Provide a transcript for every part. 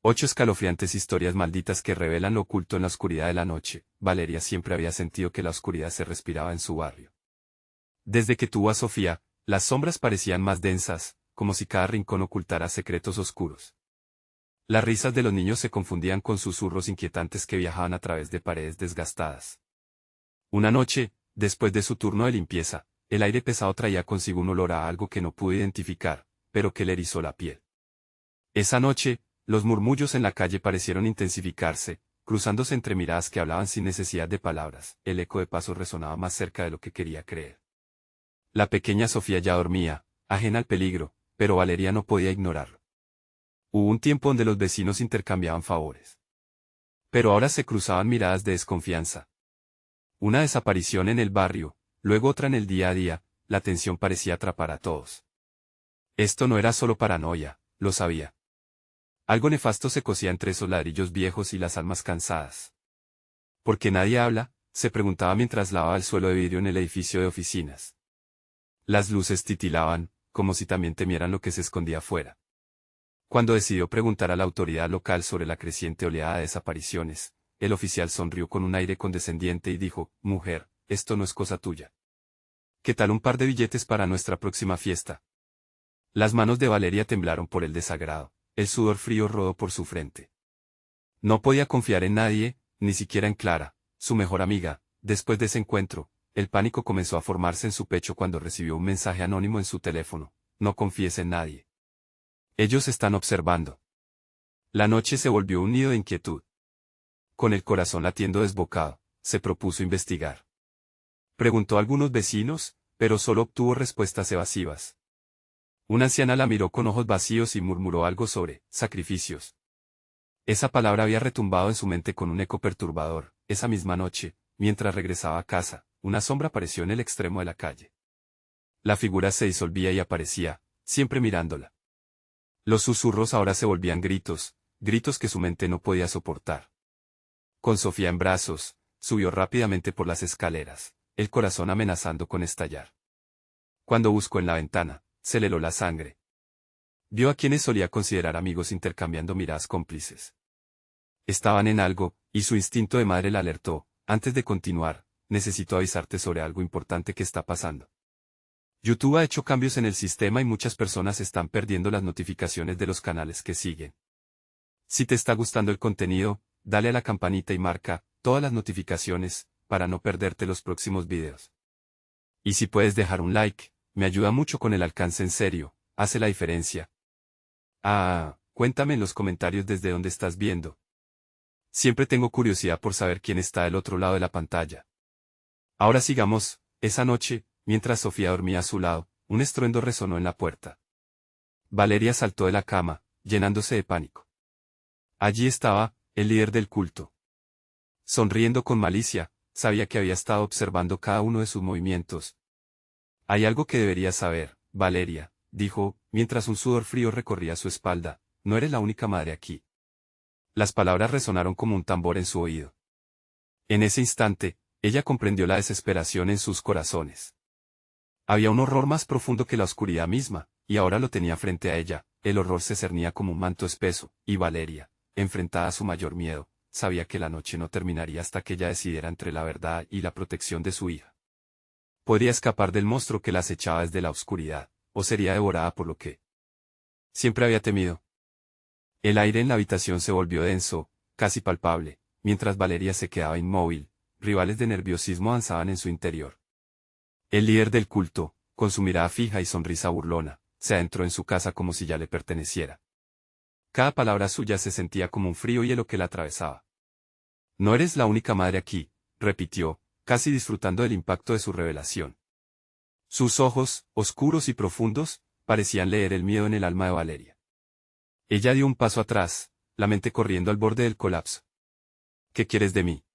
8 escalofriantes historias malditas que revelan lo oculto en la oscuridad de la noche. Valeria siempre había sentido que la oscuridad se respiraba en su barrio. Desde que tuvo a Sofía, las sombras parecían más densas, como si cada rincón ocultara secretos oscuros. Las risas de los niños se confundían con susurros inquietantes que viajaban a través de paredes desgastadas. Una noche, después de su turno de limpieza, el aire pesado traía consigo un olor a algo que no pudo identificar, pero que le erizó la piel. Esa noche, los murmullos en la calle parecieron intensificarse, cruzándose entre miradas que hablaban sin necesidad de palabras. El eco de pasos resonaba más cerca de lo que quería creer. La pequeña Sofía ya dormía, ajena al peligro, pero Valeria no podía ignorarlo. Hubo un tiempo donde los vecinos intercambiaban favores. Pero ahora se cruzaban miradas de desconfianza. Una desaparición en el barrio, luego otra en el día a día, la tensión parecía atrapar a todos. Esto no era solo paranoia, lo sabía. Algo nefasto se cosía entre esos ladrillos viejos y las almas cansadas. ¿Por qué nadie habla?, se preguntaba mientras lavaba el suelo de vidrio en el edificio de oficinas. Las luces titilaban, como si también temieran lo que se escondía afuera. Cuando decidió preguntar a la autoridad local sobre la creciente oleada de desapariciones, el oficial sonrió con un aire condescendiente y dijo: «Mujer, esto no es cosa tuya. ¿Qué tal un par de billetes para nuestra próxima fiesta?». Las manos de Valeria temblaron por el desagrado, el sudor frío rodó por su frente. No podía confiar en nadie, ni siquiera en Clara, su mejor amiga. Después de ese encuentro, el pánico comenzó a formarse en su pecho cuando recibió un mensaje anónimo en su teléfono: «No confíes en nadie. Ellos están observando». La noche se volvió un nido de inquietud. Con el corazón latiendo desbocado, se propuso investigar. Preguntó a algunos vecinos, pero solo obtuvo respuestas evasivas. Una anciana la miró con ojos vacíos y murmuró algo sobre sacrificios. Esa palabra había retumbado en su mente con un eco perturbador. Esa misma noche, mientras regresaba a casa, una sombra apareció en el extremo de la calle. La figura se disolvía y aparecía, siempre mirándola. Los susurros ahora se volvían gritos, gritos que su mente no podía soportar. Con Sofía en brazos, subió rápidamente por las escaleras, el corazón amenazando con estallar. Cuando buscó en la ventana, se le heló la sangre. Vio a quienes solía considerar amigos intercambiando miradas cómplices. Estaban en algo, y su instinto de madre la alertó: «Antes de continuar, necesito avisarte sobre algo importante que está pasando. YouTube ha hecho cambios en el sistema y muchas personas están perdiendo las notificaciones de los canales que siguen. Si te está gustando el contenido, dale a la campanita y marca todas las notificaciones, para no perderte los próximos videos. Y si puedes dejar un like, me ayuda mucho con el alcance, en serio, hace la diferencia. Cuéntame en los comentarios desde dónde estás viendo. Siempre tengo curiosidad por saber quién está del otro lado de la pantalla». Ahora sigamos. Esa noche, mientras Sofía dormía a su lado, un estruendo resonó en la puerta. Valeria saltó de la cama, llenándose de pánico. Allí estaba, el líder del culto. Sonriendo con malicia, sabía que había estado observando cada uno de sus movimientos. «Hay algo que deberías saber, Valeria», dijo, mientras un sudor frío recorría su espalda: «No eres la única madre aquí». Las palabras resonaron como un tambor en su oído. En ese instante, ella comprendió la desesperación en sus corazones. Había un horror más profundo que la oscuridad misma, y ahora lo tenía frente a ella. El horror se cernía como un manto espeso, y Valeria, enfrentada a su mayor miedo, sabía que la noche no terminaría hasta que ella decidiera entre la verdad y la protección de su hija. Podría escapar del monstruo que la acechaba desde la oscuridad, o sería devorada por lo que siempre había temido. El aire en la habitación se volvió denso, casi palpable, mientras Valeria se quedaba inmóvil. Rivales de nerviosismo danzaban en su interior. El líder del culto, con su mirada fija y sonrisa burlona, se adentró en su casa como si ya le perteneciera. Cada palabra suya se sentía como un frío hielo que la atravesaba. «No eres la única madre aquí», repitió, casi disfrutando del impacto de su revelación. Sus ojos, oscuros y profundos, parecían leer el miedo en el alma de Valeria. Ella dio un paso atrás, la mente corriendo al borde del colapso. «¿Qué quieres de mí?»,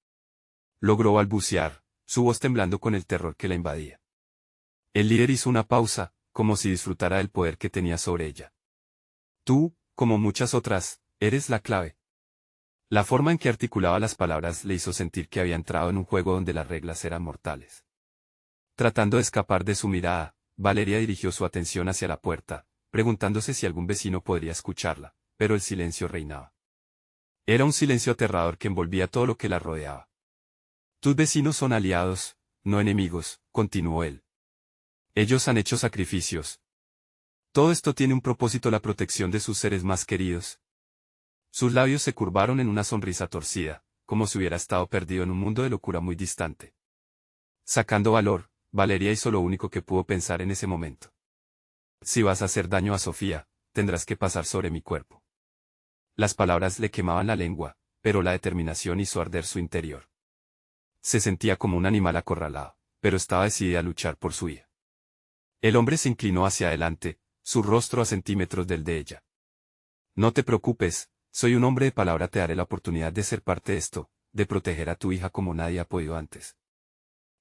logró balbucear, su voz temblando con el terror que la invadía. El líder hizo una pausa, como si disfrutara del poder que tenía sobre ella. «Tú, como muchas otras, eres la clave». La forma en que articulaba las palabras le hizo sentir que había entrado en un juego donde las reglas eran mortales. Tratando de escapar de su mirada, Valeria dirigió su atención hacia la puerta, preguntándose si algún vecino podría escucharla, pero el silencio reinaba. Era un silencio aterrador que envolvía todo lo que la rodeaba. Tus vecinos son aliados, no enemigos, continuó él. Ellos han hecho sacrificios. Todo esto tiene un propósito: la protección de sus seres más queridos. Sus labios se curvaron en una sonrisa torcida, como si hubiera estado perdido en un mundo de locura muy distante. Sacando valor, Valeria hizo lo único que pudo pensar en ese momento. Si vas a hacer daño a Sofía, tendrás que pasar sobre mi cuerpo. Las palabras le quemaban la lengua, pero la determinación hizo arder su interior. Se sentía como un animal acorralado, pero estaba decidida a luchar por su hija. El hombre se inclinó hacia adelante, su rostro a centímetros del de ella. No te preocupes, soy un hombre de palabra, te daré la oportunidad de ser parte de esto, de proteger a tu hija como nadie ha podido antes.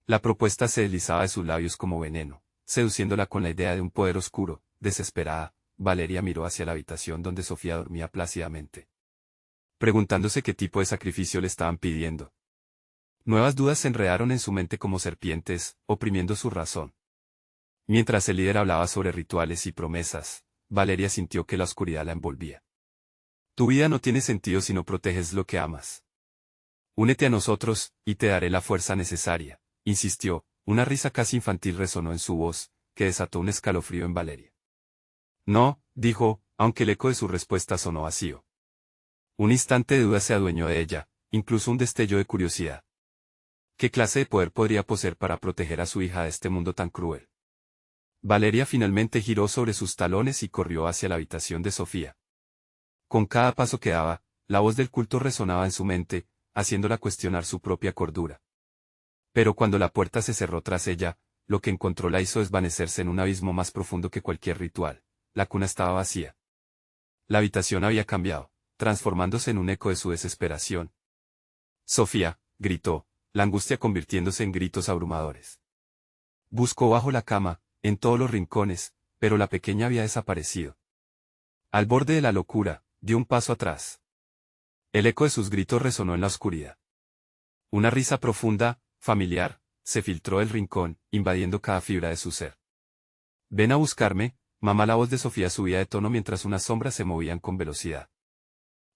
La propuesta se deslizaba de sus labios como veneno, seduciéndola con la idea de un poder oscuro. Desesperada, Valeria miró hacia la habitación donde Sofía dormía plácidamente, preguntándose qué tipo de sacrificio le estaban pidiendo. Nuevas dudas se enredaron en su mente como serpientes, oprimiendo su razón. Mientras el líder hablaba sobre rituales y promesas, Valeria sintió que la oscuridad la envolvía. Tu vida no tiene sentido si no proteges lo que amas. Únete a nosotros, y te daré la fuerza necesaria, insistió. Una risa casi infantil resonó en su voz, que desató un escalofrío en Valeria. No, dijo, aunque el eco de su respuesta sonó vacío. Un instante de duda se adueñó de ella, incluso un destello de curiosidad. ¿Qué clase de poder podría poseer para proteger a su hija de este mundo tan cruel? Valeria finalmente giró sobre sus talones y corrió hacia la habitación de Sofía. Con cada paso que daba, la voz del culto resonaba en su mente, haciéndola cuestionar su propia cordura. Pero cuando la puerta se cerró tras ella, lo que encontró la hizo desvanecerse en un abismo más profundo que cualquier ritual. La cuna estaba vacía. La habitación había cambiado, transformándose en un eco de su desesperación. Sofía, gritó, la angustia convirtiéndose en gritos abrumadores. Buscó bajo la cama, en todos los rincones, pero la pequeña había desaparecido. Al borde de la locura, dio un paso atrás. El eco de sus gritos resonó en la oscuridad. Una risa profunda, familiar, se filtró del rincón, invadiendo cada fibra de su ser. Ven a buscarme, mamá. La voz de Sofía subía de tono mientras unas sombras se movían con velocidad.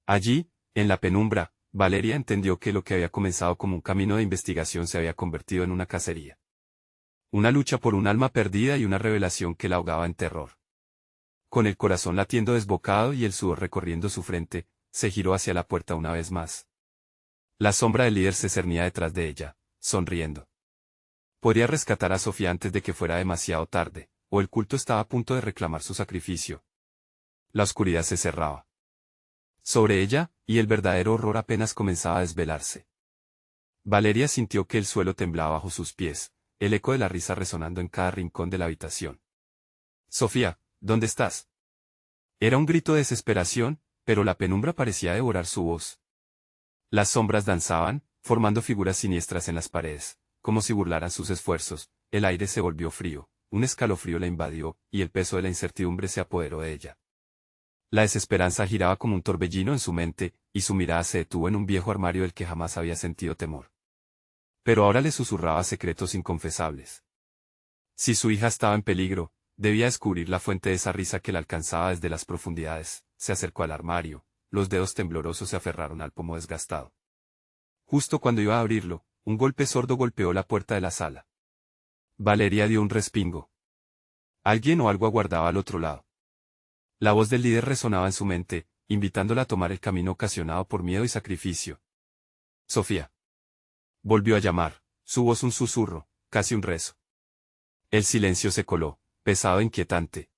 Allí, en la penumbra, Valeria entendió que lo que había comenzado como un camino de investigación se había convertido en una cacería. Una lucha por un alma perdida y una revelación que la ahogaba en terror. Con el corazón latiendo desbocado y el sudor recorriendo su frente, se giró hacia la puerta una vez más. La sombra del líder se cernía detrás de ella, sonriendo. Podría rescatar a Sofía antes de que fuera demasiado tarde, o el culto estaba a punto de reclamar su sacrificio. La oscuridad se cerraba sobre ella, y el verdadero horror apenas comenzaba a desvelarse. Valeria sintió que el suelo temblaba bajo sus pies, el eco de la risa resonando en cada rincón de la habitación. Sofía, ¿dónde estás? Era un grito de desesperación, pero la penumbra parecía devorar su voz. Las sombras danzaban, formando figuras siniestras en las paredes, como si burlaran sus esfuerzos. El aire se volvió frío, un escalofrío la invadió, y el peso de la incertidumbre se apoderó de ella. La desesperanza giraba como un torbellino en su mente, y su mirada se detuvo en un viejo armario del que jamás había sentido temor. Pero ahora le susurraba secretos inconfesables. Si su hija estaba en peligro, debía descubrir la fuente de esa risa que la alcanzaba desde las profundidades. Se acercó al armario, los dedos temblorosos se aferraron al pomo desgastado. Justo cuando iba a abrirlo, un golpe sordo golpeó la puerta de la sala. Valeria dio un respingo. Alguien o algo aguardaba al otro lado. La voz del líder resonaba en su mente, invitándola a tomar el camino ocasionado por miedo y sacrificio. Sofía. Volvió a llamar, su voz un susurro, casi un rezo. El silencio se coló, pesado e inquietante.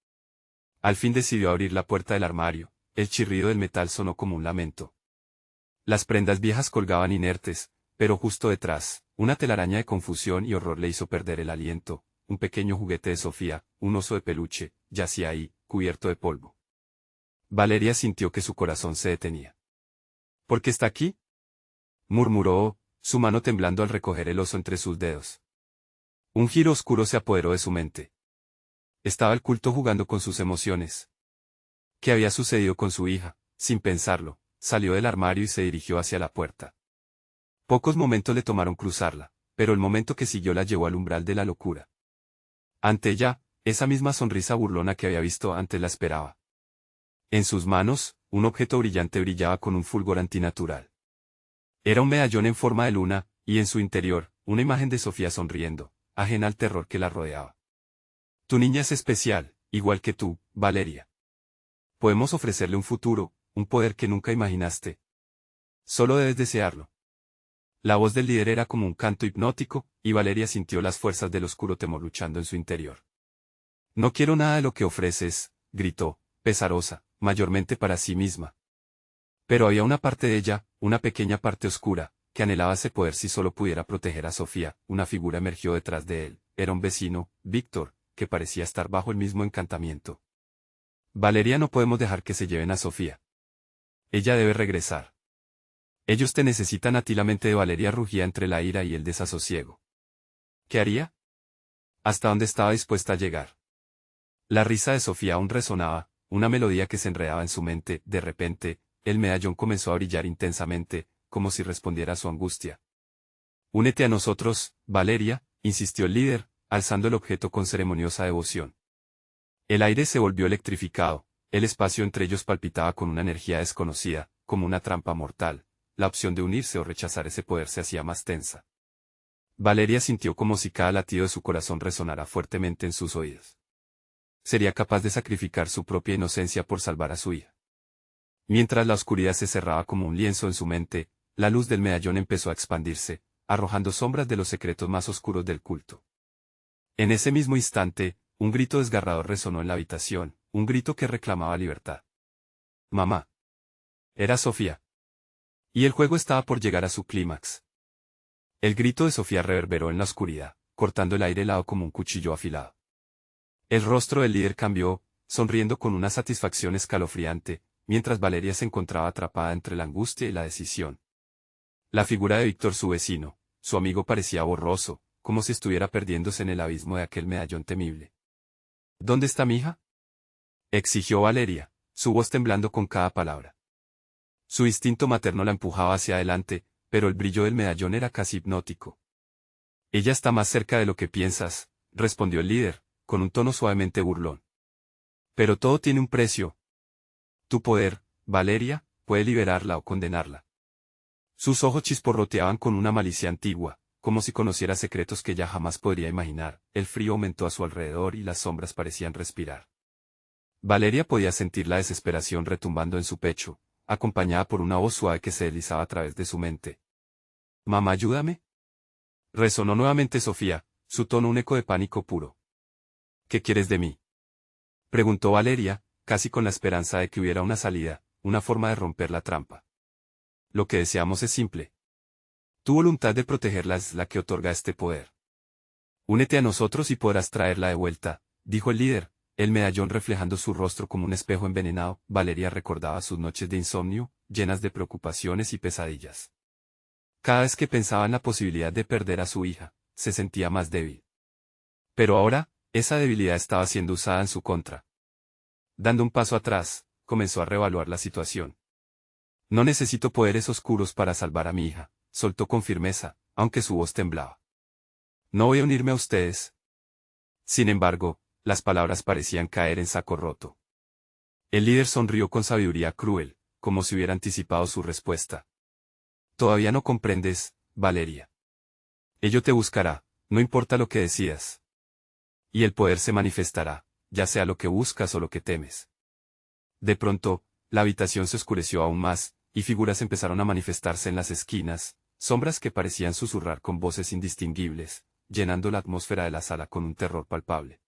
Al fin decidió abrir la puerta del armario, el chirrido del metal sonó como un lamento. Las prendas viejas colgaban inertes, pero justo detrás, una telaraña de confusión y horror le hizo perder el aliento. Un pequeño juguete de Sofía, un oso de peluche, yacía ahí, cubierto de polvo. Valeria sintió que su corazón se detenía. ¿Por qué está aquí?, murmuró, su mano temblando al recoger el oso entre sus dedos. Un giro oscuro se apoderó de su mente. Estaba el culto jugando con sus emociones. ¿Qué había sucedido con su hija? Sin pensarlo, salió del armario y se dirigió hacia la puerta. Pocos momentos le tomaron cruzarla, pero el momento que siguió la llevó al umbral de la locura. Ante ella, esa misma sonrisa burlona que había visto antes la esperaba. En sus manos, un objeto brillante brillaba con un fulgor antinatural. Era un medallón en forma de luna, y en su interior, una imagen de Sofía sonriendo, ajena al terror que la rodeaba. Tu niña es especial, igual que tú, Valeria. Podemos ofrecerle un futuro, un poder que nunca imaginaste. Solo debes desearlo. La voz del líder era como un canto hipnótico, y Valeria sintió las fuerzas del oscuro temor luchando en su interior. No quiero nada de lo que ofreces, gritó, pesarosa, mayormente para sí misma. Pero había una parte de ella, una pequeña parte oscura, que anhelaba ese poder si solo pudiera proteger a Sofía. Una figura emergió detrás de él. Era un vecino, Víctor, que parecía estar bajo el mismo encantamiento. Valeria, no podemos dejar que se lleven a Sofía. Ella debe regresar. Ellos te necesitan a ti. La mente de Valeria rugía entre la ira y el desasosiego. ¿Qué haría? ¿Hasta dónde estaba dispuesta a llegar? La risa de Sofía aún resonaba, una melodía que se enredaba en su mente. De repente, el medallón comenzó a brillar intensamente, como si respondiera a su angustia. Únete a nosotros, Valeria, insistió el líder, alzando el objeto con ceremoniosa devoción. El aire se volvió electrificado, el espacio entre ellos palpitaba con una energía desconocida, como una trampa mortal. La opción de unirse o rechazar ese poder se hacía más tensa. Valeria sintió como si cada latido de su corazón resonara fuertemente en sus oídos. Sería capaz de sacrificar su propia inocencia por salvar a su hija. Mientras la oscuridad se cerraba como un lienzo en su mente, la luz del medallón empezó a expandirse, arrojando sombras de los secretos más oscuros del culto. En ese mismo instante, un grito desgarrador resonó en la habitación, un grito que reclamaba libertad. Mamá. Era Sofía. Y el juego estaba por llegar a su clímax. El grito de Sofía reverberó en la oscuridad, cortando el aire helado como un cuchillo afilado. El rostro del líder cambió, sonriendo con una satisfacción escalofriante, mientras Valeria se encontraba atrapada entre la angustia y la decisión. La figura de Víctor, su vecino, su amigo, parecía borroso, como si estuviera perdiéndose en el abismo de aquel medallón temible. ¿Dónde está mi hija? Exigió Valeria, su voz temblando con cada palabra. Su instinto materno la empujaba hacia adelante, pero el brillo del medallón era casi hipnótico. Ella está más cerca de lo que piensas, respondió el líder, con un tono suavemente burlón. Pero todo tiene un precio. Tu poder, Valeria, puede liberarla o condenarla. Sus ojos chisporroteaban con una malicia antigua, como si conociera secretos que ella jamás podría imaginar. El frío aumentó a su alrededor y las sombras parecían respirar. Valeria podía sentir la desesperación retumbando en su pecho, acompañada por una voz suave que se deslizaba a través de su mente. «Mamá, ayúdame». Resonó nuevamente Sofía, su tono un eco de pánico puro. «¿Qué quieres de mí?», preguntó Valeria, casi con la esperanza de que hubiera una salida, una forma de romper la trampa. «Lo que deseamos es simple. Tu voluntad de protegerla es la que otorga este poder. Únete a nosotros y podrás traerla de vuelta», dijo el líder, el medallón reflejando su rostro como un espejo envenenado. Valeria recordaba sus noches de insomnio, llenas de preocupaciones y pesadillas. Cada vez que pensaba en la posibilidad de perder a su hija, se sentía más débil. Pero ahora, esa debilidad estaba siendo usada en su contra. Dando un paso atrás, comenzó a reevaluar la situación. «No necesito poderes oscuros para salvar a mi hija», soltó con firmeza, aunque su voz temblaba. «No voy a unirme a ustedes». Sin embargo, las palabras parecían caer en saco roto. El líder sonrió con sabiduría cruel, como si hubiera anticipado su respuesta. «Todavía no comprendes, Valeria. Ello te buscará, no importa lo que decidas. Y el poder se manifestará, ya sea lo que buscas o lo que temes». De pronto, la habitación se oscureció aún más, y figuras empezaron a manifestarse en las esquinas, sombras que parecían susurrar con voces indistinguibles, llenando la atmósfera de la sala con un terror palpable.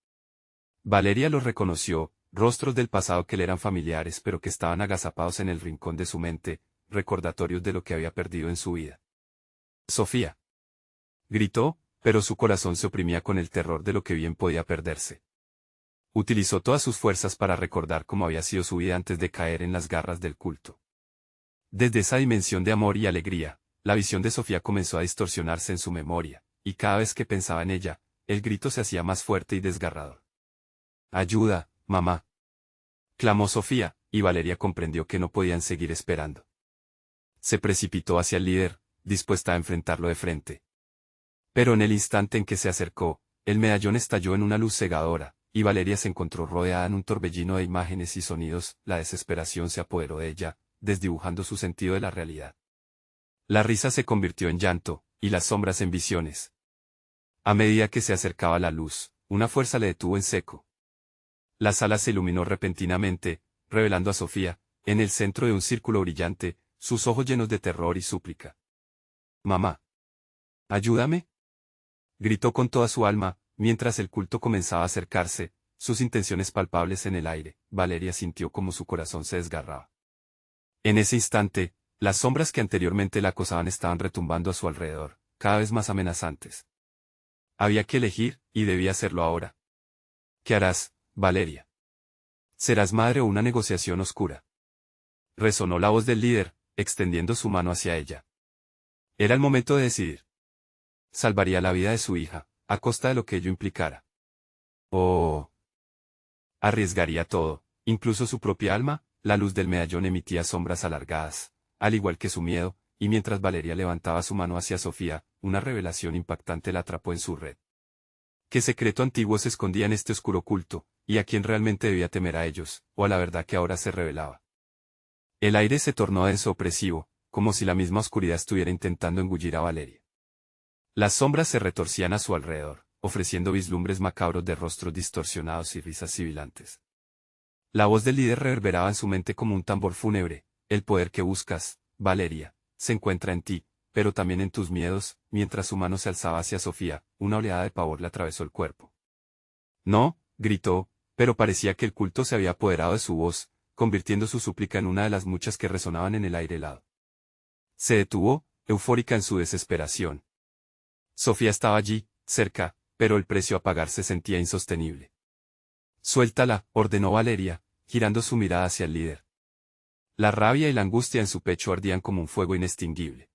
Valeria los reconoció, rostros del pasado que le eran familiares pero que estaban agazapados en el rincón de su mente, recordatorios de lo que había perdido en su vida. «Sofía», gritó, pero su corazón se oprimía con el terror de lo que bien podía perderse. Utilizó todas sus fuerzas para recordar cómo había sido su vida antes de caer en las garras del culto. Desde esa dimensión de amor y alegría, la visión de Sofía comenzó a distorsionarse en su memoria, y cada vez que pensaba en ella, el grito se hacía más fuerte y desgarrador. «Ayuda, mamá», clamó Sofía, y Valeria comprendió que no podían seguir esperando. Se precipitó hacia el líder, dispuesta a enfrentarlo de frente. Pero en el instante en que se acercó, el medallón estalló en una luz cegadora, y Valeria se encontró rodeada en un torbellino de imágenes y sonidos. La desesperación se apoderó de ella, desdibujando su sentido de la realidad. La risa se convirtió en llanto, y las sombras en visiones. A medida que se acercaba la luz, una fuerza le detuvo en seco. La sala se iluminó repentinamente, revelando a Sofía, en el centro de un círculo brillante, sus ojos llenos de terror y súplica. «Mamá. Ayúdame», gritó con toda su alma, mientras el culto comenzaba a acercarse, sus intenciones palpables en el aire. Valeria sintió como su corazón se desgarraba. En ese instante, las sombras que anteriormente la acosaban estaban retumbando a su alrededor, cada vez más amenazantes. Había que elegir, y debía hacerlo ahora. «¿Qué harás, Valeria? ¿Serás madre o una negociación oscura?», resonó la voz del líder, extendiendo su mano hacia ella. Era el momento de decidir. Salvaría la vida de su hija, a costa de lo que ello implicara. O arriesgaría todo, incluso su propia alma. La luz del medallón emitía sombras alargadas, al igual que su miedo, y mientras Valeria levantaba su mano hacia Sofía, una revelación impactante la atrapó en su red. ¿Qué secreto antiguo se escondía en este oscuro culto, y a quién realmente debía temer, a ellos, o a la verdad que ahora se revelaba? El aire se tornó denso, opresivo, como si la misma oscuridad estuviera intentando engullir a Valeria. Las sombras se retorcían a su alrededor, ofreciendo vislumbres macabros de rostros distorsionados y risas sibilantes. La voz del líder reverberaba en su mente como un tambor fúnebre. «El poder que buscas, Valeria, se encuentra en ti, pero también en tus miedos». Mientras su mano se alzaba hacia Sofía, una oleada de pavor le atravesó el cuerpo. «No», gritó, pero parecía que el culto se había apoderado de su voz, convirtiendo su súplica en una de las muchas que resonaban en el aire helado. Se detuvo, eufórica en su desesperación. Sofía estaba allí, cerca, pero el precio a pagar se sentía insostenible. «Suéltala», ordenó Valeria, girando su mirada hacia el líder. La rabia y la angustia en su pecho ardían como un fuego inextinguible.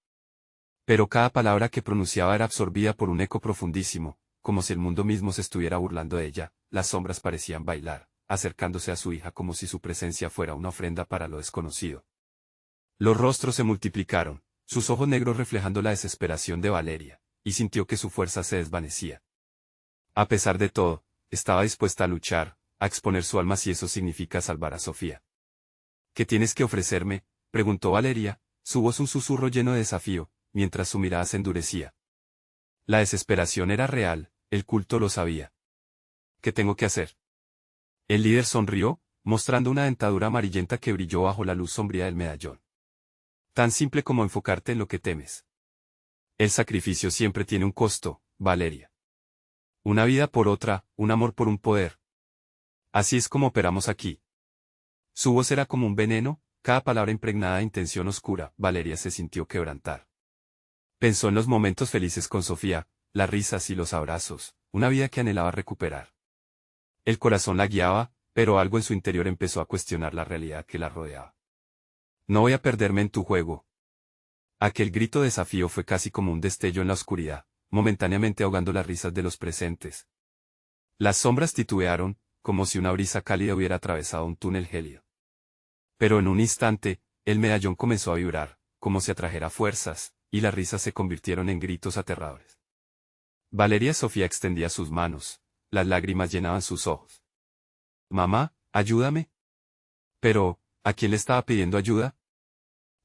Pero cada palabra que pronunciaba era absorbida por un eco profundísimo, como si el mundo mismo se estuviera burlando de ella. Las sombras parecían bailar, acercándose a su hija como si su presencia fuera una ofrenda para lo desconocido. Los rostros se multiplicaron, sus ojos negros reflejando la desesperación de Valeria, y sintió que su fuerza se desvanecía. A pesar de todo, estaba dispuesta a luchar, a exponer su alma si eso significa salvar a Sofía. «¿Qué tienes que ofrecerme?», preguntó Valeria, su voz un susurro lleno de desafío, mientras su mirada se endurecía. La desesperación era real, el culto lo sabía. «¿Qué tengo que hacer?». El líder sonrió, mostrando una dentadura amarillenta que brilló bajo la luz sombría del medallón. «Tan simple como enfocarte en lo que temes. El sacrificio siempre tiene un costo, Valeria. Una vida por otra, un amor por un poder. Así es como operamos aquí». Su voz era como un veneno, cada palabra impregnada de intención oscura. Valeria se sintió quebrantar. Pensó en los momentos felices con Sofía, las risas y los abrazos, una vida que anhelaba recuperar. El corazón la guiaba, pero algo en su interior empezó a cuestionar la realidad que la rodeaba. «No voy a perderme en tu juego». Aquel grito de desafío fue casi como un destello en la oscuridad, momentáneamente ahogando las risas de los presentes. Las sombras titubearon, como si una brisa cálida hubiera atravesado un túnel gélido. Pero en un instante, el medallón comenzó a vibrar, como si atrajera fuerzas, y las risas se convirtieron en gritos aterradores. Valeria Sofía extendía sus manos, las lágrimas llenaban sus ojos. «Mamá, ayúdame». Pero, ¿a quién le estaba pidiendo ayuda?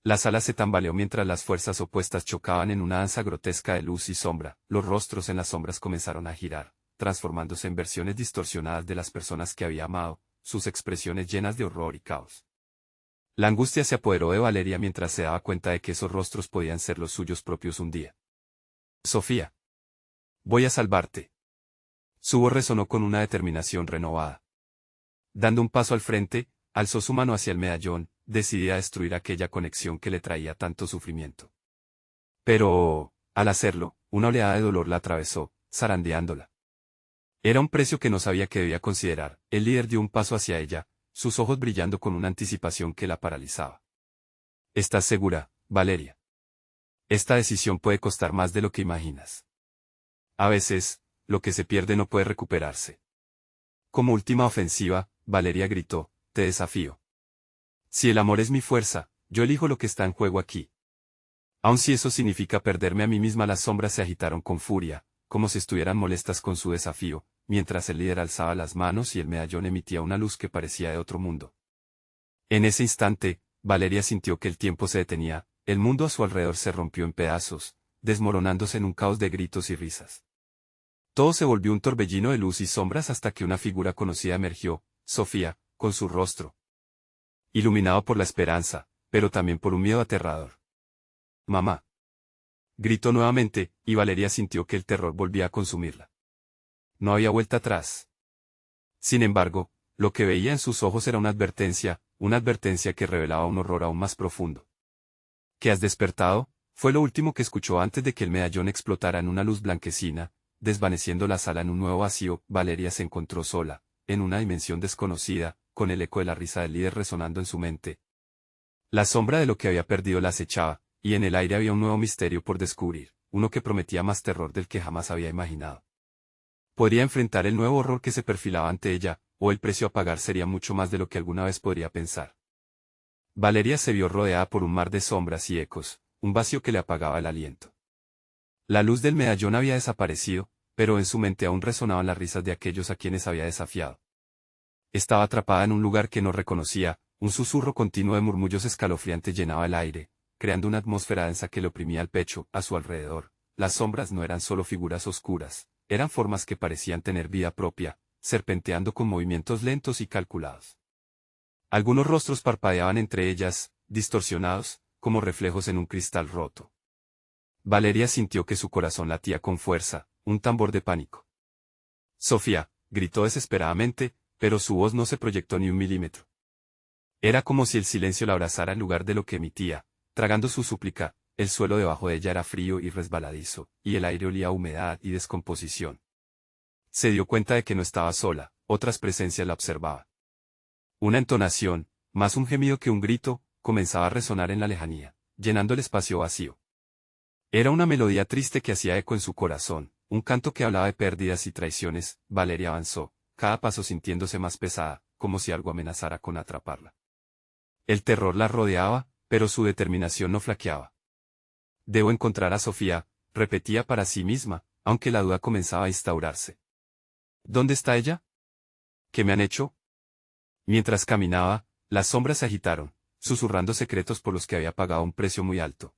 La sala se tambaleó mientras las fuerzas opuestas chocaban en una danza grotesca de luz y sombra. Los rostros en las sombras comenzaron a girar, transformándose en versiones distorsionadas de las personas que había amado, sus expresiones llenas de horror y caos. La angustia se apoderó de Valeria mientras se daba cuenta de que esos rostros podían ser los suyos propios un día. «Sofía. Voy a salvarte». Su voz resonó con una determinación renovada. Dando un paso al frente, alzó su mano hacia el medallón, decidida a destruir aquella conexión que le traía tanto sufrimiento. Pero, al hacerlo, una oleada de dolor la atravesó, zarandeándola. Era un precio que no sabía que debía considerar. El líder dio un paso hacia ella, sus ojos brillando con una anticipación que la paralizaba. «¿Estás segura, Valeria? Esta decisión puede costar más de lo que imaginas. A veces, lo que se pierde no puede recuperarse». Como última ofensiva, Valeria gritó: «Te desafío. Si el amor es mi fuerza, yo elijo lo que está en juego aquí. Aun si eso significa perderme a mí misma». Las sombras se agitaron con furia, como si estuvieran molestas con su desafío, mientras el líder alzaba las manos y el medallón emitía una luz que parecía de otro mundo. En ese instante, Valeria sintió que el tiempo se detenía, el mundo a su alrededor se rompió en pedazos, desmoronándose en un caos de gritos y risas. Todo se volvió un torbellino de luz y sombras hasta que una figura conocida emergió, Sofía, con su rostro iluminado por la esperanza, pero también por un miedo aterrador. «Mamá». Gritó nuevamente, y Valeria sintió que el terror volvía a consumirla. No había vuelta atrás. Sin embargo, lo que veía en sus ojos era una advertencia que revelaba un horror aún más profundo. «¿Qué has despertado?», fue lo último que escuchó antes de que el medallón explotara en una luz blanquecina, desvaneciendo la sala en un nuevo vacío. Valeria se encontró sola, en una dimensión desconocida, con el eco de la risa del líder resonando en su mente. La sombra de lo que había perdido la acechaba, y en el aire había un nuevo misterio por descubrir, uno que prometía más terror del que jamás había imaginado. Podría enfrentar el nuevo horror que se perfilaba ante ella, o el precio a pagar sería mucho más de lo que alguna vez podría pensar. Valeria se vio rodeada por un mar de sombras y ecos, un vacío que le apagaba el aliento. La luz del medallón había desaparecido, pero en su mente aún resonaban las risas de aquellos a quienes había desafiado. Estaba atrapada en un lugar que no reconocía, un susurro continuo de murmullos escalofriantes llenaba el aire, creando una atmósfera densa que le oprimía el pecho. A su alrededor, las sombras no eran solo figuras oscuras, eran formas que parecían tener vida propia, serpenteando con movimientos lentos y calculados. Algunos rostros parpadeaban entre ellas, distorsionados, como reflejos en un cristal roto. Valeria sintió que su corazón latía con fuerza, un tambor de pánico. «Sofía», gritó desesperadamente, pero su voz no se proyectó ni un milímetro. Era como si el silencio la abrazara en lugar de lo que emitía, tragando su súplica. El suelo debajo de ella era frío y resbaladizo, y el aire olía a humedad y descomposición. Se dio cuenta de que no estaba sola, otras presencias la observaban. Una entonación, más un gemido que un grito, comenzaba a resonar en la lejanía, llenando el espacio vacío. Era una melodía triste que hacía eco en su corazón, un canto que hablaba de pérdidas y traiciones. Valeria avanzó, cada paso sintiéndose más pesada, como si algo amenazara con atraparla. El terror la rodeaba, pero su determinación no flaqueaba. «Debo encontrar a Sofía», repetía para sí misma, aunque la duda comenzaba a instaurarse. «¿Dónde está ella? ¿Qué me han hecho?». Mientras caminaba, las sombras se agitaron, susurrando secretos por los que había pagado un precio muy alto.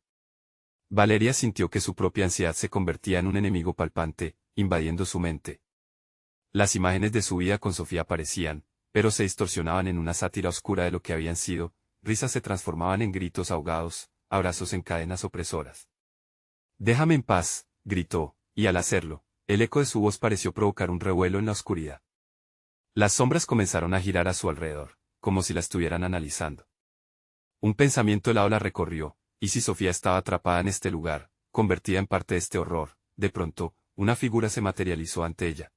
Valeria sintió que su propia ansiedad se convertía en un enemigo palpante, invadiendo su mente. Las imágenes de su vida con Sofía aparecían, pero se distorsionaban en una sátira oscura de lo que habían sido, risas se transformaban en gritos ahogados, abrazos en cadenas opresoras. «Déjame en paz», gritó, y al hacerlo, el eco de su voz pareció provocar un revuelo en la oscuridad. Las sombras comenzaron a girar a su alrededor, como si la estuvieran analizando. Un pensamiento helado la recorrió, y si Sofía estaba atrapada en este lugar, convertida en parte de este horror, de pronto, una figura se materializó ante ella.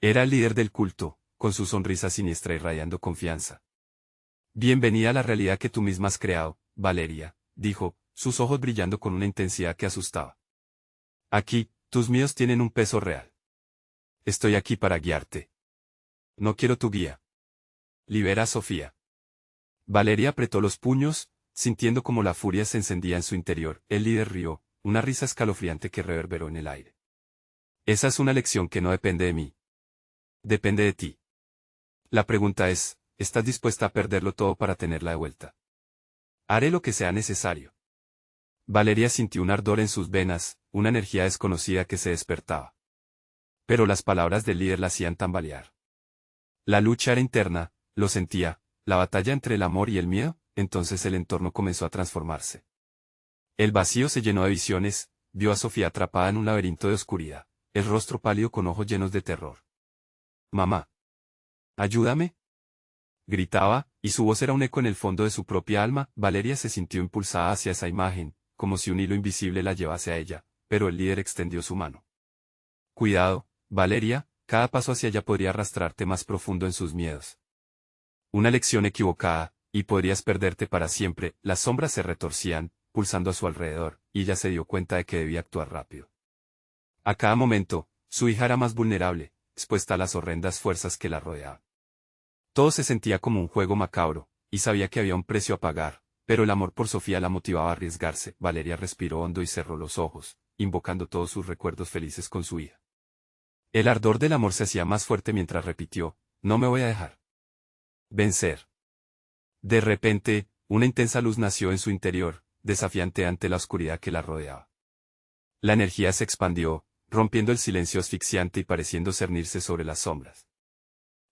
Era el líder del culto, con su sonrisa siniestra irradiando confianza. «Bienvenida a la realidad que tú misma has creado, Valeria», dijo, sus ojos brillando con una intensidad que asustaba. «Aquí, tus miedos tienen un peso real. Estoy aquí para guiarte. No quiero tu guía. Libera a Sofía». Valeria apretó los puños, sintiendo como la furia se encendía en su interior. El líder rió, una risa escalofriante que reverberó en el aire. «Esa es una lección que no depende de mí. Depende de ti. La pregunta es, ¿estás dispuesta a perderlo todo para tenerla de vuelta?». «Haré lo que sea necesario». Valeria sintió un ardor en sus venas, una energía desconocida que se despertaba. Pero las palabras del líder la hacían tambalear. La lucha era interna, lo sentía, la batalla entre el amor y el miedo. Entonces el entorno comenzó a transformarse. El vacío se llenó de visiones, vio a Sofía atrapada en un laberinto de oscuridad, el rostro pálido con ojos llenos de terror. «Mamá. Ayúdame», gritaba, y su voz era un eco en el fondo de su propia alma. Valeria se sintió impulsada hacia esa imagen, como si un hilo invisible la llevase a ella, pero el líder extendió su mano. «Cuidado, Valeria, cada paso hacia ella podría arrastrarte más profundo en sus miedos. Una elección equivocada, y podrías perderte para siempre». Las sombras se retorcían, pulsando a su alrededor, y ella se dio cuenta de que debía actuar rápido. A cada momento, su hija era más vulnerable, expuesta a las horrendas fuerzas que la rodeaban. Todo se sentía como un juego macabro, y sabía que había un precio a pagar, pero el amor por Sofía la motivaba a arriesgarse. Valeria respiró hondo y cerró los ojos, invocando todos sus recuerdos felices con su hija. El ardor del amor se hacía más fuerte mientras repitió, no me voy a dejar vencer. De repente, una intensa luz nació en su interior, desafiante ante la oscuridad que la rodeaba. La energía se expandió, rompiendo el silencio asfixiante y pareciendo cernirse sobre las sombras.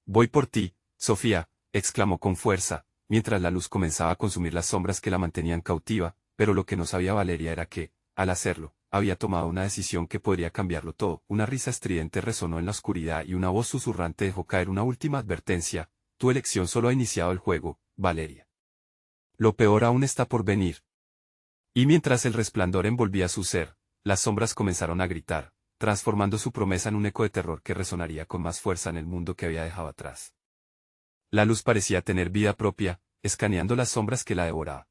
Voy por ti, Sofía, exclamó con fuerza, mientras la luz comenzaba a consumir las sombras que la mantenían cautiva, pero lo que no sabía Valeria era que, al hacerlo, había tomado una decisión que podría cambiarlo todo. Una risa estridente resonó en la oscuridad y una voz susurrante dejó caer una última advertencia, tu elección solo ha iniciado el juego, Valeria. Lo peor aún está por venir. Y mientras el resplandor envolvía su ser, las sombras comenzaron a gritar, transformando su promesa en un eco de terror que resonaría con más fuerza en el mundo que había dejado atrás. La luz parecía tener vida propia, escaneando las sombras que la devoraban.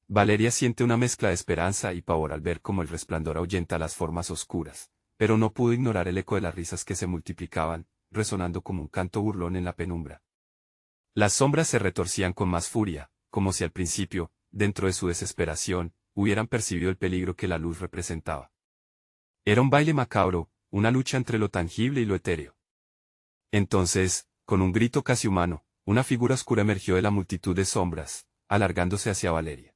Valeria siente una mezcla de esperanza y pavor al ver cómo el resplandor ahuyenta las formas oscuras, pero no pudo ignorar el eco de las risas que se multiplicaban, resonando como un canto burlón en la penumbra. Las sombras se retorcían con más furia, como si al principio, dentro de su desesperación, hubieran percibido el peligro que la luz representaba. Era un baile macabro, una lucha entre lo tangible y lo etéreo. Entonces, con un grito casi humano, una figura oscura emergió de la multitud de sombras, alargándose hacia Valeria.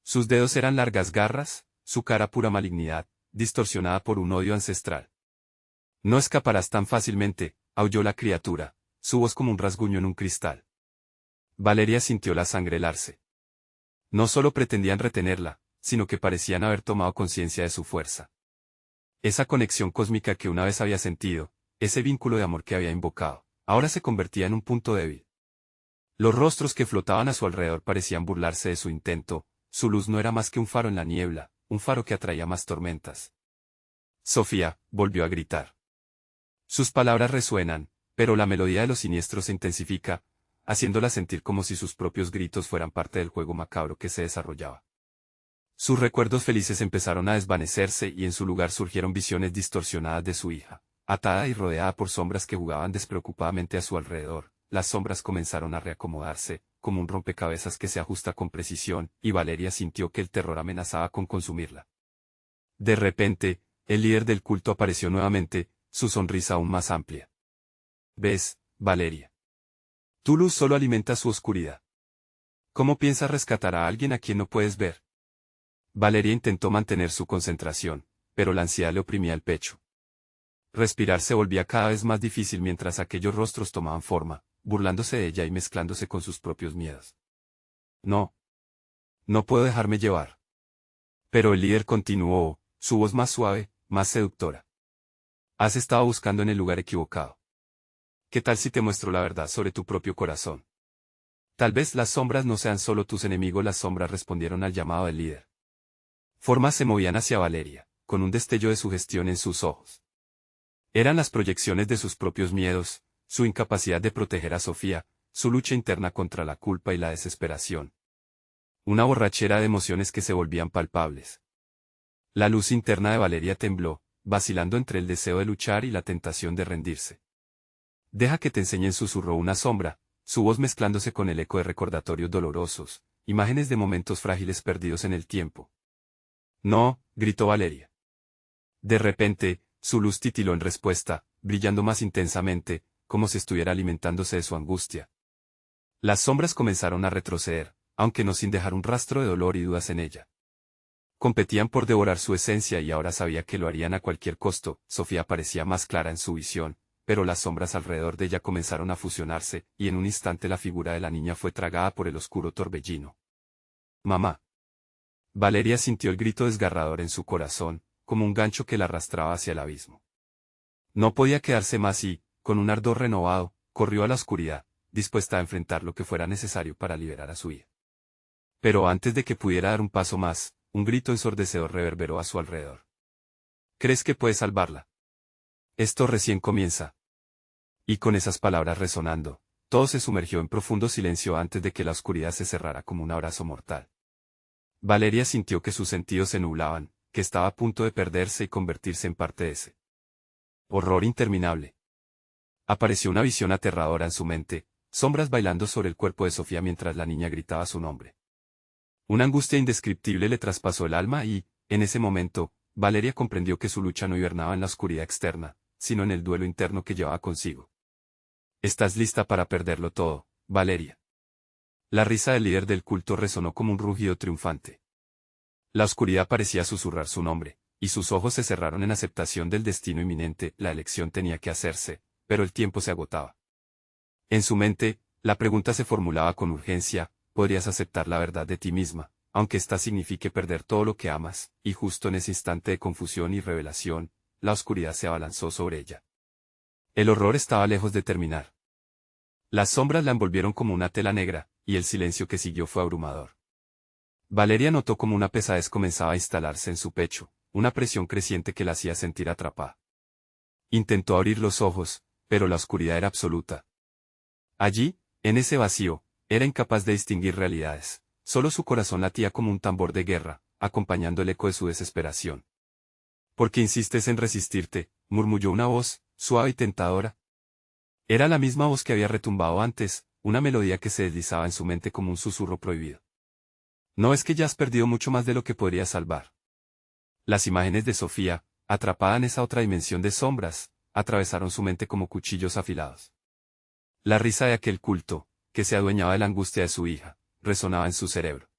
Sus dedos eran largas garras, su cara pura malignidad, distorsionada por un odio ancestral. No escaparás tan fácilmente, aulló la criatura, su voz como un rasguño en un cristal. Valeria sintió la sangre helarse. No solo pretendían retenerla, sino que parecían haber tomado conciencia de su fuerza. Esa conexión cósmica que una vez había sentido, ese vínculo de amor que había invocado, ahora se convertía en un punto débil. Los rostros que flotaban a su alrededor parecían burlarse de su intento, su luz no era más que un faro en la niebla, un faro que atraía más tormentas. Sofía, volvió a gritar. Sus palabras resuenan, pero la melodía de los siniestros se intensifica, haciéndola sentir como si sus propios gritos fueran parte del juego macabro que se desarrollaba. Sus recuerdos felices empezaron a desvanecerse y en su lugar surgieron visiones distorsionadas de su hija, atada y rodeada por sombras que jugaban despreocupadamente a su alrededor. Las sombras comenzaron a reacomodarse, como un rompecabezas que se ajusta con precisión, y Valeria sintió que el terror amenazaba con consumirla. De repente, el líder del culto apareció nuevamente, su sonrisa aún más amplia. ¿Ves, Valeria? Tu luz solo alimenta su oscuridad. ¿Cómo piensas rescatar a alguien a quien no puedes ver? Valeria intentó mantener su concentración, pero la ansiedad le oprimía el pecho. Respirar se volvía cada vez más difícil mientras aquellos rostros tomaban forma, burlándose de ella y mezclándose con sus propios miedos. No. No puedo dejarme llevar. Pero el líder continuó, su voz más suave, más seductora. Has estado buscando en el lugar equivocado. ¿Qué tal si te muestro la verdad sobre tu propio corazón? Tal vez las sombras no sean solo tus enemigos. Las sombras respondieron al llamado del líder. Formas se movían hacia Valeria, con un destello de sugestión en sus ojos. Eran las proyecciones de sus propios miedos, su incapacidad de proteger a Sofía, su lucha interna contra la culpa y la desesperación. Una borrachera de emociones que se volvían palpables. La luz interna de Valeria tembló, vacilando entre el deseo de luchar y la tentación de rendirse. Deja que te enseñen, susurró una sombra, su voz mezclándose con el eco de recordatorios dolorosos, imágenes de momentos frágiles perdidos en el tiempo. No, gritó Valeria. De repente, su luz titiló en respuesta, brillando más intensamente, como si estuviera alimentándose de su angustia. Las sombras comenzaron a retroceder, aunque no sin dejar un rastro de dolor y dudas en ella. Competían por devorar su esencia y ahora sabía que lo harían a cualquier costo. Sofía parecía más clara en su visión, pero las sombras alrededor de ella comenzaron a fusionarse, y en un instante la figura de la niña fue tragada por el oscuro torbellino. Mamá. Valeria sintió el grito desgarrador en su corazón, como un gancho que la arrastraba hacia el abismo. No podía quedarse más y, con un ardor renovado, corrió a la oscuridad, dispuesta a enfrentar lo que fuera necesario para liberar a su hija. Pero antes de que pudiera dar un paso más, un grito ensordecedor reverberó a su alrededor. ¿Crees que puedes salvarla? Esto recién comienza. Y con esas palabras resonando, todo se sumergió en profundo silencio antes de que la oscuridad se cerrara como un abrazo mortal. Valeria sintió que sus sentidos se nublaban, que estaba a punto de perderse y convertirse en parte de ese horror interminable. Apareció una visión aterradora en su mente, sombras bailando sobre el cuerpo de Sofía mientras la niña gritaba su nombre. Una angustia indescriptible le traspasó el alma y, en ese momento, Valeria comprendió que su lucha no hibernaba en la oscuridad externa, sino en el duelo interno que llevaba consigo. ¿Estás lista para perderlo todo, Valeria? La risa del líder del culto resonó como un rugido triunfante. La oscuridad parecía susurrar su nombre, y sus ojos se cerraron en aceptación del destino inminente. La elección tenía que hacerse, pero el tiempo se agotaba. En su mente, la pregunta se formulaba con urgencia: ¿podrías aceptar la verdad de ti misma, aunque ésta signifique perder todo lo que amas? Y justo en ese instante de confusión y revelación, la oscuridad se abalanzó sobre ella. El horror estaba lejos de terminar. Las sombras la envolvieron como una tela negra, y el silencio que siguió fue abrumador. Valeria notó como una pesadez comenzaba a instalarse en su pecho, una presión creciente que la hacía sentir atrapada. Intentó abrir los ojos, pero la oscuridad era absoluta. Allí, en ese vacío, era incapaz de distinguir realidades. Solo su corazón latía como un tambor de guerra, acompañando el eco de su desesperación. ¿Por qué insistes en resistirte?, murmulló una voz, suave y tentadora. Era la misma voz que había retumbado antes, una melodía que se deslizaba en su mente como un susurro prohibido. ¿No es que ya has perdido mucho más de lo que podrías salvar? Las imágenes de Sofía, atrapada en esa otra dimensión de sombras, atravesaron su mente como cuchillos afilados. La risa de aquel culto, que se adueñaba de la angustia de su hija, resonaba en su cerebro.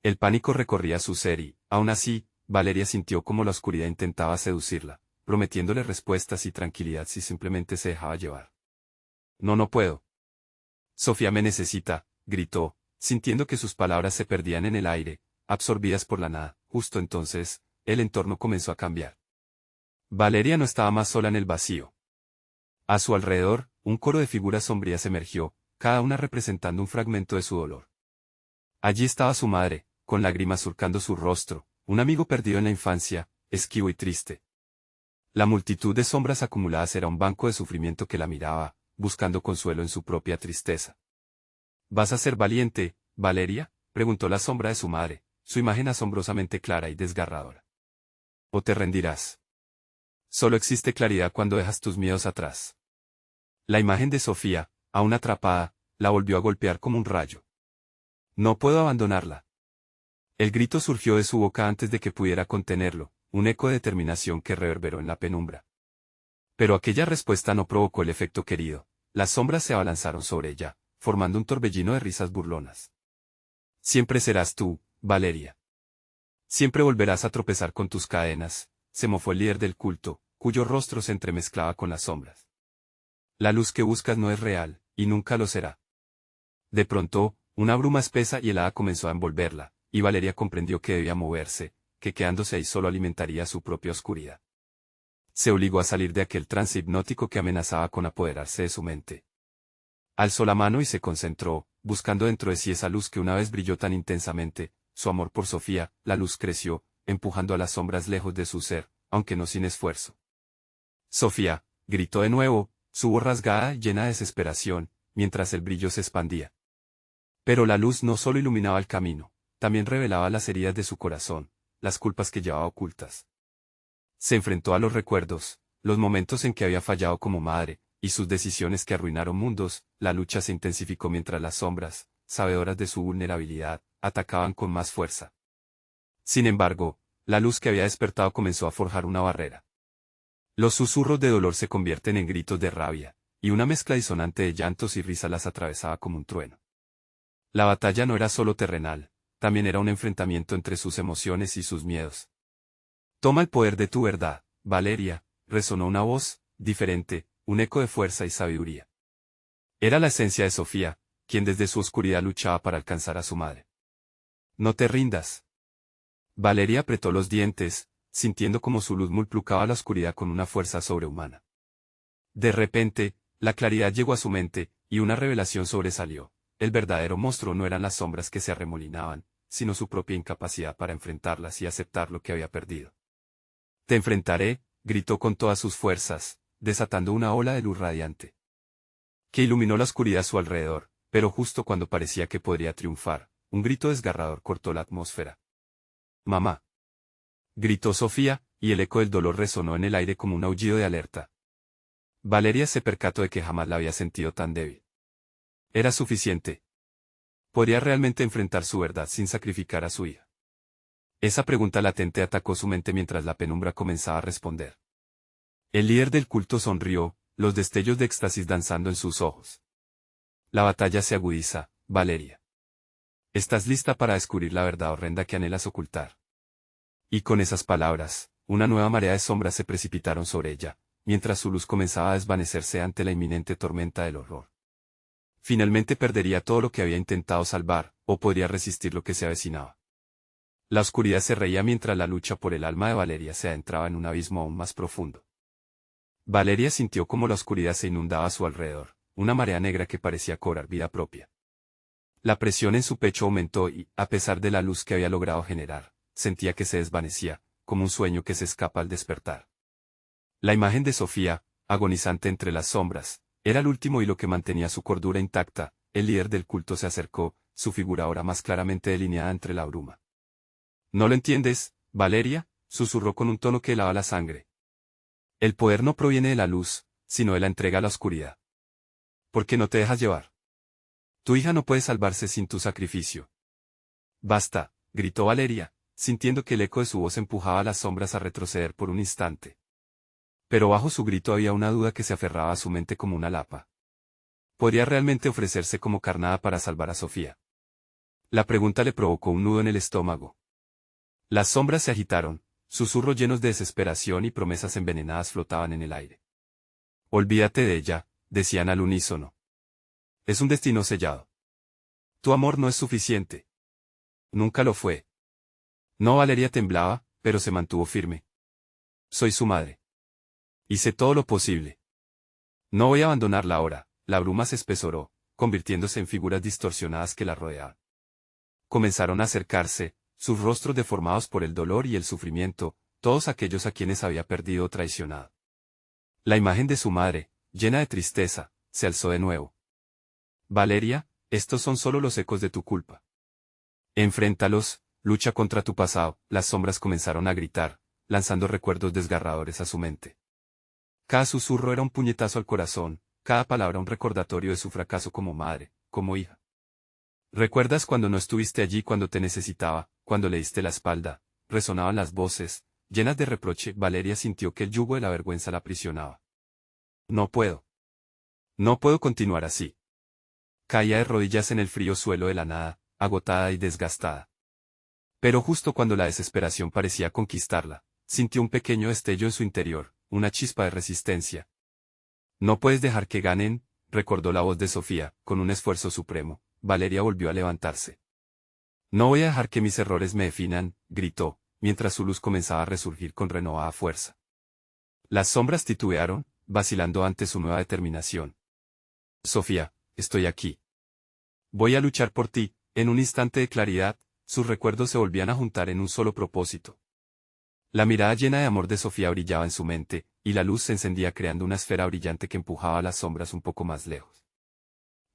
El pánico recorría su ser y, aún así, Valeria sintió como la oscuridad intentaba seducirla, prometiéndole respuestas y tranquilidad si simplemente se dejaba llevar. No puedo. Sofía me necesita, gritó, sintiendo que sus palabras se perdían en el aire, absorbidas por la nada. Justo entonces, el entorno comenzó a cambiar. Valeria no estaba más sola en el vacío. A su alrededor, un coro de figuras sombrías emergió, cada una representando un fragmento de su dolor. Allí estaba su madre, con lágrimas surcando su rostro, un amigo perdido en la infancia, esquivo y triste. La multitud de sombras acumuladas era un banco de sufrimiento que la miraba, buscando consuelo en su propia tristeza. ¿Vas a ser valiente, Valeria?, preguntó la sombra de su madre, su imagen asombrosamente clara y desgarradora. ¿O te rendirás? Solo existe claridad cuando dejas tus miedos atrás. La imagen de Sofía, aún atrapada, la volvió a golpear como un rayo. No puedo abandonarla. El grito surgió de su boca antes de que pudiera contenerlo, un eco de determinación que reverberó en la penumbra. Pero aquella respuesta no provocó el efecto querido. Las sombras se abalanzaron sobre ella, formando un torbellino de risas burlonas. Siempre serás tú, Valeria. Siempre volverás a tropezar con tus cadenas, se mofó el líder del culto, cuyo rostro se entremezclaba con las sombras. La luz que buscas no es real, y nunca lo será. De pronto, una bruma espesa y helada comenzó a envolverla, y Valeria comprendió que debía moverse, que quedándose ahí solo alimentaría su propia oscuridad. Se obligó a salir de aquel trance hipnótico que amenazaba con apoderarse de su mente. Alzó la mano y se concentró, buscando dentro de sí esa luz que una vez brilló tan intensamente. Su amor por Sofía. La luz creció, empujando a las sombras lejos de su ser, aunque no sin esfuerzo. Sofía, gritó de nuevo, su voz rasgada y llena de desesperación, mientras el brillo se expandía. Pero la luz no solo iluminaba el camino, también revelaba las heridas de su corazón, las culpas que llevaba ocultas. Se enfrentó a los recuerdos, los momentos en que había fallado como madre, y sus decisiones que arruinaron mundos. La lucha se intensificó mientras las sombras, sabedoras de su vulnerabilidad, atacaban con más fuerza. Sin embargo, la luz que había despertado comenzó a forjar una barrera. Los susurros de dolor se convierten en gritos de rabia, y una mezcla disonante de llantos y risas las atravesaba como un trueno. La batalla no era solo terrenal, también era un enfrentamiento entre sus emociones y sus miedos. Toma el poder de tu verdad, Valeria, resonó una voz, diferente, un eco de fuerza y sabiduría. Era la esencia de Sofía, quien desde su oscuridad luchaba para alcanzar a su madre. No te rindas. Valeria apretó los dientes, sintiendo como su luz multiplicaba la oscuridad con una fuerza sobrehumana. De repente, la claridad llegó a su mente, y una revelación sobresalió. El verdadero monstruo no eran las sombras que se arremolinaban, sino su propia incapacidad para enfrentarlas y aceptar lo que había perdido. Te enfrentaré, gritó con todas sus fuerzas, desatando una ola de luz radiante, que iluminó la oscuridad a su alrededor, pero justo cuando parecía que podría triunfar, un grito desgarrador cortó la atmósfera. «Mamá», gritó Sofía, y el eco del dolor resonó en el aire como un aullido de alerta. Valeria se percató de que jamás la había sentido tan débil. Era suficiente. ¿Podría realmente enfrentar su verdad sin sacrificar a su hija? Esa pregunta latente atacó su mente mientras la penumbra comenzaba a responder. El líder del culto sonrió, los destellos de éxtasis danzando en sus ojos. La batalla se agudiza, Valeria. ¿Estás lista para descubrir la verdad horrenda que anhelas ocultar? Y con esas palabras, una nueva marea de sombras se precipitaron sobre ella, mientras su luz comenzaba a desvanecerse ante la inminente tormenta del horror. Finalmente perdería todo lo que había intentado salvar, o podría resistir lo que se avecinaba. La oscuridad se reía mientras la lucha por el alma de Valeria se adentraba en un abismo aún más profundo. Valeria sintió como la oscuridad se inundaba a su alrededor, una marea negra que parecía cobrar vida propia. La presión en su pecho aumentó y, a pesar de la luz que había logrado generar, sentía que se desvanecía, como un sueño que se escapa al despertar. La imagen de Sofía, agonizante entre las sombras, era el último hilo que mantenía su cordura intacta. El líder del culto se acercó, su figura ahora más claramente delineada entre la bruma. ¿No lo entiendes, Valeria?, susurró con un tono que helaba la sangre. El poder no proviene de la luz, sino de la entrega a la oscuridad. ¿Por qué no te dejas llevar? Tu hija no puede salvarse sin tu sacrificio. Basta, gritó Valeria, sintiendo que el eco de su voz empujaba a las sombras a retroceder por un instante. Pero bajo su grito había una duda que se aferraba a su mente como una lapa. ¿Podría realmente ofrecerse como carnada para salvar a Sofía? La pregunta le provocó un nudo en el estómago. Las sombras se agitaron, susurros llenos de desesperación y promesas envenenadas flotaban en el aire. Olvídate de ella, decían al unísono. Es un destino sellado. Tu amor no es suficiente. Nunca lo fue. No, Valeria temblaba, pero se mantuvo firme. Soy su madre. Hice todo lo posible. No voy a abandonarla ahora. La bruma se espesoró, convirtiéndose en figuras distorsionadas que la rodeaban. Comenzaron a acercarse, sus rostros deformados por el dolor y el sufrimiento, todos aquellos a quienes había perdido o traicionado. La imagen de su madre, llena de tristeza, se alzó de nuevo. Valeria, estos son solo los ecos de tu culpa. Enfréntalos, lucha contra tu pasado. Las sombras comenzaron a gritar, lanzando recuerdos desgarradores a su mente. Cada susurro era un puñetazo al corazón, cada palabra un recordatorio de su fracaso como madre, como hija. ¿Recuerdas cuando no estuviste allí cuando te necesitaba, cuando le diste la espalda? Resonaban las voces, llenas de reproche. Valeria sintió que el yugo de la vergüenza la aprisionaba. No puedo. No puedo continuar así. Caía de rodillas en el frío suelo de la nada, agotada y desgastada. Pero justo cuando la desesperación parecía conquistarla, sintió un pequeño destello en su interior, una chispa de resistencia. No puedes dejar que ganen, recordó la voz de Sofía, con un esfuerzo supremo. Valeria volvió a levantarse. No voy a dejar que mis errores me definan, gritó, mientras su luz comenzaba a resurgir con renovada fuerza. Las sombras titubearon, vacilando ante su nueva determinación. Sofía, estoy aquí. Voy a luchar por ti. En un instante de claridad, sus recuerdos se volvían a juntar en un solo propósito. La mirada llena de amor de Sofía brillaba en su mente, y la luz se encendía creando una esfera brillante que empujaba a las sombras un poco más lejos.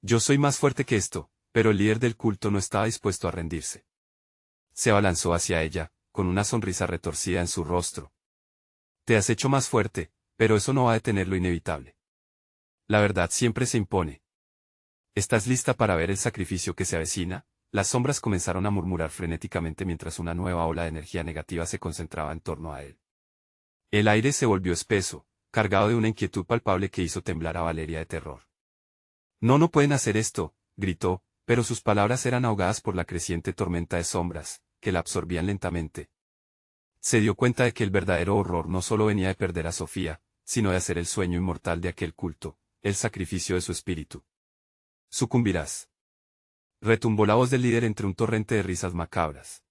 Yo soy más fuerte que esto, pero el líder del culto no estaba dispuesto a rendirse. Se abalanzó hacia ella, con una sonrisa retorcida en su rostro. Te has hecho más fuerte, pero eso no va a detener lo inevitable. La verdad siempre se impone. ¿Estás lista para ver el sacrificio que se avecina? Las sombras comenzaron a murmurar frenéticamente mientras una nueva ola de energía negativa se concentraba en torno a él. El aire se volvió espeso, cargado de una inquietud palpable que hizo temblar a Valeria de terror. No, no pueden hacer esto, gritó, pero sus palabras eran ahogadas por la creciente tormenta de sombras, que la absorbían lentamente. Se dio cuenta de que el verdadero horror no solo venía de perder a Sofía, sino de hacer el sueño inmortal de aquel culto, el sacrificio de su espíritu. Sucumbirás. Retumbó la voz del líder entre un torrente de risas macabras.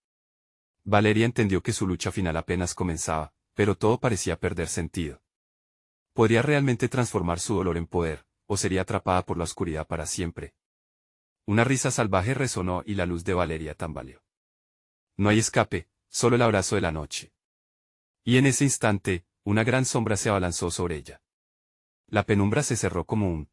Valeria entendió que su lucha final apenas comenzaba, pero todo parecía perder sentido. ¿Podría realmente transformar su dolor en poder, o sería atrapada por la oscuridad para siempre? Una risa salvaje resonó y la luz de Valeria tambaleó. No hay escape, solo el abrazo de la noche. Y en ese instante, una gran sombra se abalanzó sobre ella. La penumbra se cerró como un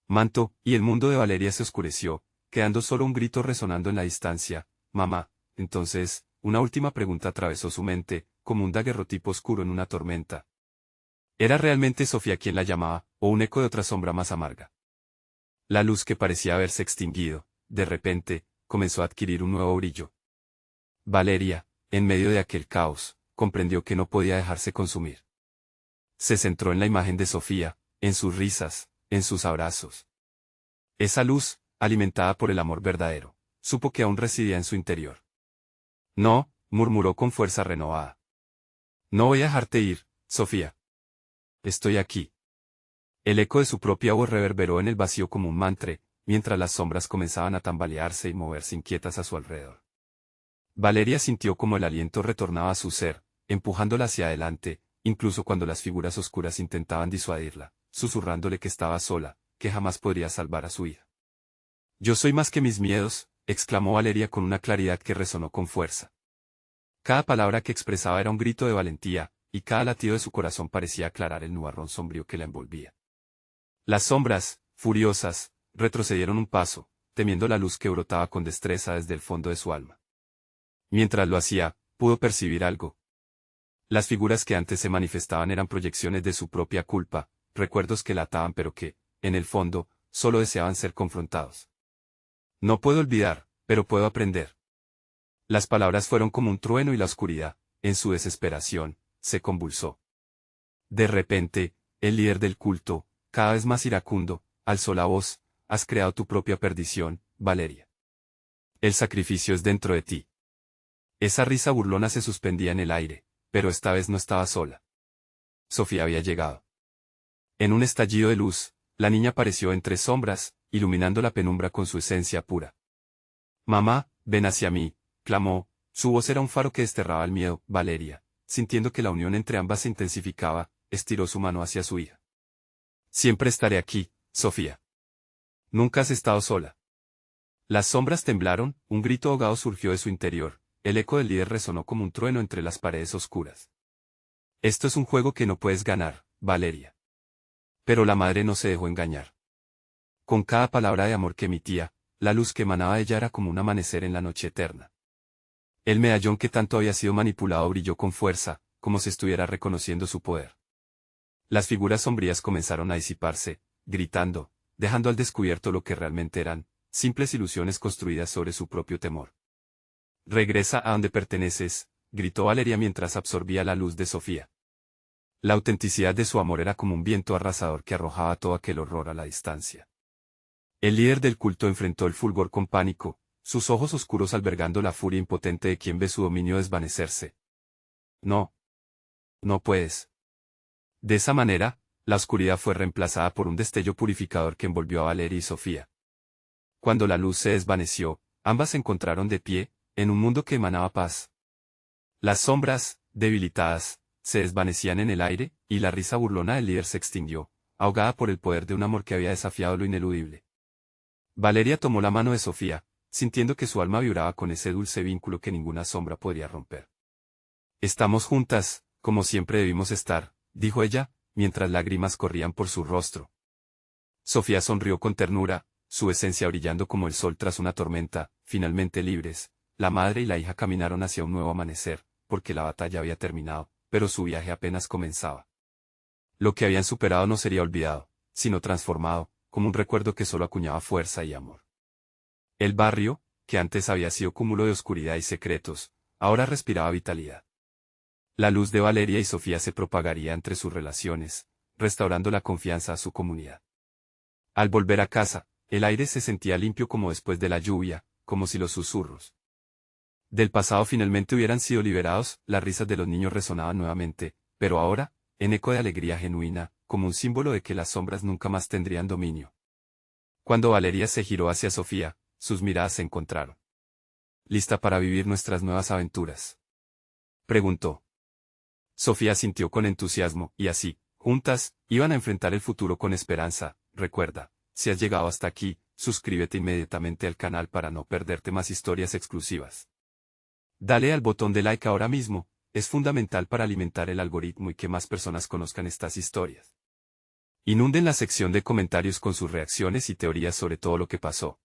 manto, y el mundo de Valeria se oscureció, quedando solo un grito resonando en la distancia. Mamá. Entonces, una última pregunta atravesó su mente, como un daguerrotipo oscuro en una tormenta. ¿Era realmente Sofía quien la llamaba, o un eco de otra sombra más amarga? La luz que parecía haberse extinguido, de repente, comenzó a adquirir un nuevo brillo. Valeria, en medio de aquel caos, comprendió que no podía dejarse consumir. Se centró en la imagen de Sofía, en sus risas, en sus abrazos. Esa luz, alimentada por el amor verdadero, supo que aún residía en su interior. No, murmuró con fuerza renovada. No voy a dejarte ir, Sofía. Estoy aquí. El eco de su propia voz reverberó en el vacío como un mantra, mientras las sombras comenzaban a tambalearse y moverse inquietas a su alrededor. Valeria sintió como el aliento retornaba a su ser, empujándola hacia adelante, incluso cuando las figuras oscuras intentaban disuadirla, susurrándole que estaba sola, que jamás podría salvar a su hija. Yo soy más que mis miedos, exclamó Valeria con una claridad que resonó con fuerza. Cada palabra que expresaba era un grito de valentía, y cada latido de su corazón parecía aclarar el nubarrón sombrío que la envolvía. Las sombras, furiosas, retrocedieron un paso, temiendo la luz que brotaba con destreza desde el fondo de su alma. Mientras lo hacía, pudo percibir algo. Las figuras que antes se manifestaban eran proyecciones de su propia culpa, recuerdos que la ataban pero que, en el fondo, solo deseaban ser confrontados. No puedo olvidar, pero puedo aprender. Las palabras fueron como un trueno y la oscuridad, en su desesperación, se convulsó. De repente, el líder del culto, cada vez más iracundo, alzó la voz: has creado tu propia perdición, Valeria. El sacrificio es dentro de ti. Esa risa burlona se suspendía en el aire, pero esta vez no estaba sola. Sofía había llegado. En un estallido de luz, la niña apareció entre sombras, iluminando la penumbra con su esencia pura. Mamá, ven hacia mí, clamó, su voz era un faro que desterraba el miedo. Valeria, sintiendo que la unión entre ambas se intensificaba, estiró su mano hacia su hija. Siempre estaré aquí, Sofía. Nunca has estado sola. Las sombras temblaron, un grito ahogado surgió de su interior, el eco del líder resonó como un trueno entre las paredes oscuras. Esto es un juego que no puedes ganar, Valeria. Pero la madre no se dejó engañar. Con cada palabra de amor que emitía, la luz que emanaba de ella era como un amanecer en la noche eterna. El medallón que tanto había sido manipulado brilló con fuerza, como si estuviera reconociendo su poder. Las figuras sombrías comenzaron a disiparse, gritando, dejando al descubierto lo que realmente eran, simples ilusiones construidas sobre su propio temor. Regresa a donde perteneces, gritó Valeria mientras absorbía la luz de Sofía. La autenticidad de su amor era como un viento arrasador que arrojaba todo aquel horror a la distancia. El líder del culto enfrentó el fulgor con pánico, sus ojos oscuros albergando la furia impotente de quien ve su dominio desvanecerse. No. No puedes. De esa manera, la oscuridad fue reemplazada por un destello purificador que envolvió a Valeria y Sofía. Cuando la luz se desvaneció, ambas se encontraron de pie, en un mundo que emanaba paz. Las sombras, debilitadas, se desvanecían en el aire, y la risa burlona del líder se extinguió, ahogada por el poder de un amor que había desafiado lo ineludible. Valeria tomó la mano de Sofía, sintiendo que su alma vibraba con ese dulce vínculo que ninguna sombra podría romper. Estamos juntas, como siempre debimos estar, dijo ella, mientras lágrimas corrían por su rostro. Sofía sonrió con ternura, su esencia brillando como el sol tras una tormenta. Finalmente libres, la madre y la hija caminaron hacia un nuevo amanecer, porque la batalla había terminado, pero su viaje apenas comenzaba. Lo que habían superado no sería olvidado, sino transformado, como un recuerdo que solo acuñaba fuerza y amor. El barrio, que antes había sido cúmulo de oscuridad y secretos, ahora respiraba vitalidad. La luz de Valeria y Sofía se propagaría entre sus relaciones, restaurando la confianza a su comunidad. Al volver a casa, el aire se sentía limpio como después de la lluvia, como si los susurros del pasado finalmente hubieran sido liberados. Las risas de los niños resonaban nuevamente, pero ahora, en eco de alegría genuina, como un símbolo de que las sombras nunca más tendrían dominio. Cuando Valeria se giró hacia Sofía, sus miradas se encontraron. ¿Lista para vivir nuestras nuevas aventuras?, preguntó. Sofía sintió con entusiasmo, y así, juntas, iban a enfrentar el futuro con esperanza. Recuerda, si has llegado hasta aquí, suscríbete inmediatamente al canal para no perderte más historias exclusivas. Dale al botón de like ahora mismo, es fundamental para alimentar el algoritmo y que más personas conozcan estas historias. Inunden la sección de comentarios con sus reacciones y teorías sobre todo lo que pasó.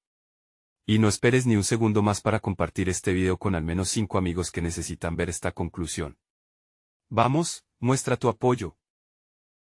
Y no esperes ni un segundo más para compartir este video con al menos 5 amigos que necesitan ver esta conclusión. Vamos, muestra tu apoyo.